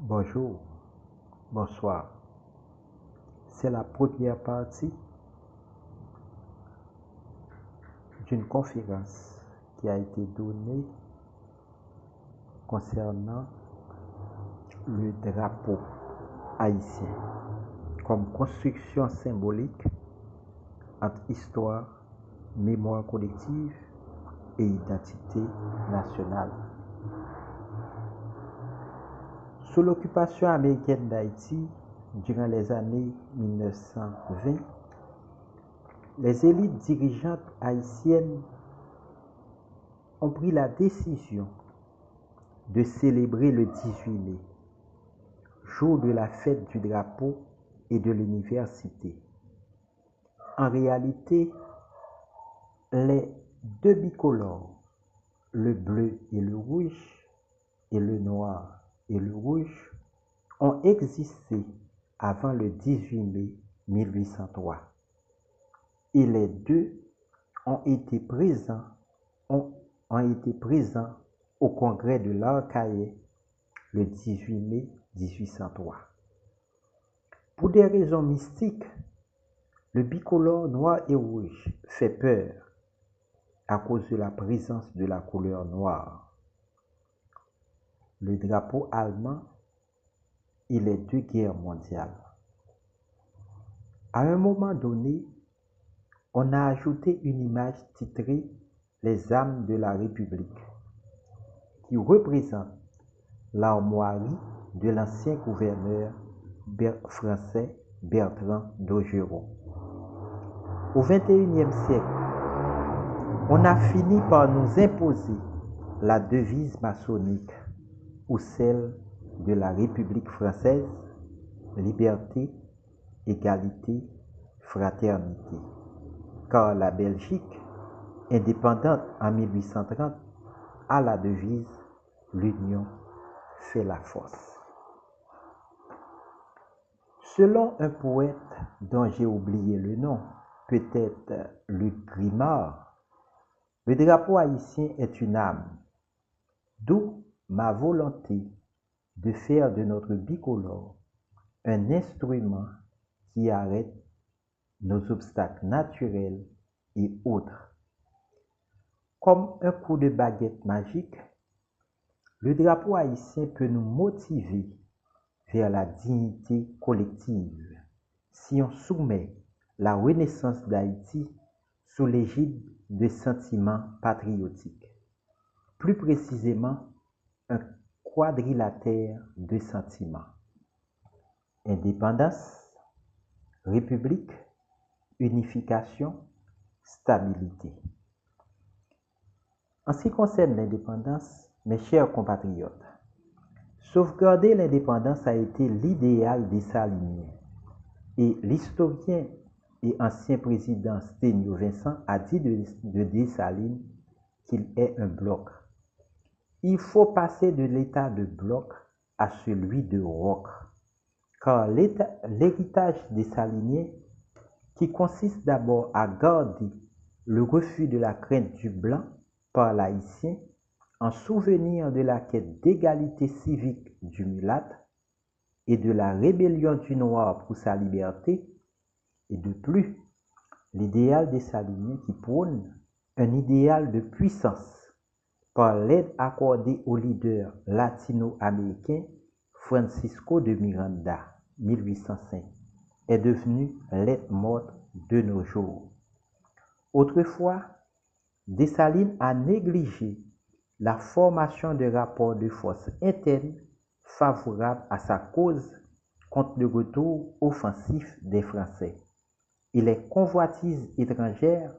Bonjour, bonsoir. C'est la première partie d'une conférence qui a été donnée concernant le drapeau haïtien comme construction symbolique entre histoire, mémoire collective et identité nationale. Sous l'occupation américaine d'Haïti, durant les années 1920, les élites dirigeantes haïtiennes ont pris la décision de célébrer le 18 mai, jour de la fête du drapeau et de l'université. En réalité, les deux bicolores, le bleu et le rouge, et le noir et le rouge, ont existé avant le 18 mai 1803. Et les deux ont été présents au congrès de l'Arcahaie le 18 mai 1803. Pour des raisons mystiques, le bicolore noir et rouge fait peur à cause de la présence de la couleur noire. Le drapeau allemand et les deux guerres mondiales. À un moment donné, on a ajouté une image titrée « Les âmes de la République » qui représente l'armoirie de l'ancien gouverneur français Bertrand d'Augeron. Au XXIe siècle, on a fini par nous imposer la devise maçonnique ou celle de la République française, liberté, égalité, fraternité. Car la Belgique, indépendante en 1830, a la devise « L'union fait la force ». Selon un poète dont j'ai oublié le nom, peut-être Luc Grimard, le drapeau haïtien est une âme, d'où ma volonté de faire de notre bicolore un instrument qui arrête nos obstacles naturels et autres. Comme un coup de baguette magique, le drapeau haïtien peut nous motiver vers la dignité collective si on soumet la renaissance d'Haïti sous l'égide de sentiments patriotiques. Plus précisément, un quadrilatère de sentiments. Indépendance, république, unification, stabilité. En ce qui concerne l'indépendance, mes chers compatriotes, sauvegarder l'indépendance a été l'idéal dessalinien et l'historien et ancien président Sténio Vincent a dit de Dessalines qu'il est un bloc. Il faut passer de l'état de bloc à celui de roc, car l'héritage dessalinien, qui consiste d'abord à garder le refus de la crainte du blanc par l'haïtien, en souvenir de la quête d'égalité civique du mulâtre et de la rébellion du noir pour sa liberté, et de plus, l'idéal dessalinien qui prône un idéal de puissance par l'aide accordée au leader latino-américain Francisco de Miranda, 1805, est devenue lettre morte de nos jours. Autrefois, Dessalines a négligé la formation de rapports de force internes favorables à sa cause contre le retour offensif des Français et les convoitises étrangères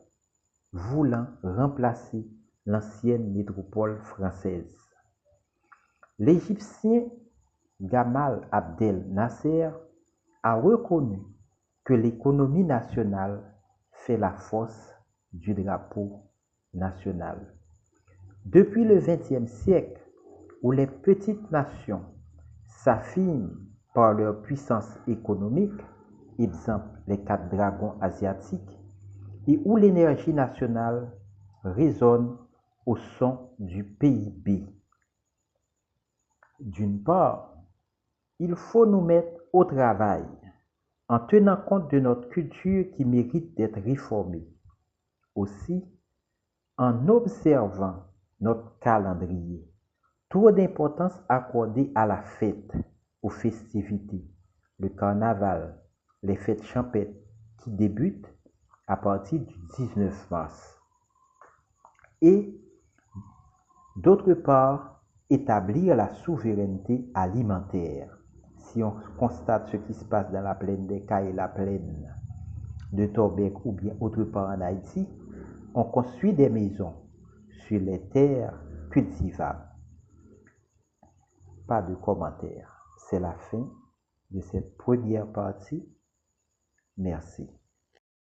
voulant remplacer l'ancienne métropole française. L'Égyptien Gamal Abdel Nasser a reconnu que l'économie nationale fait la force du drapeau national. Depuis le XXe siècle, où les petites nations s'affirment par leur puissance économique, exemple les 4 dragons asiatiques, et où l'énergie nationale résonne au son du PIB. D'une part, il faut nous mettre au travail en tenant compte de notre culture qui mérite d'être réformée. Aussi, en observant notre calendrier, trop d'importance accordée à la fête, aux festivités, le carnaval, les fêtes champêtres qui débutent à partir du 19 mars. Et d'autre part, établir la souveraineté alimentaire. Si on constate ce qui se passe dans la plaine des Cayes et la plaine de Torbec ou bien autre part en Haïti, on construit des maisons sur les terres cultivables. Pas de commentaires. C'est la fin de cette première partie. Merci.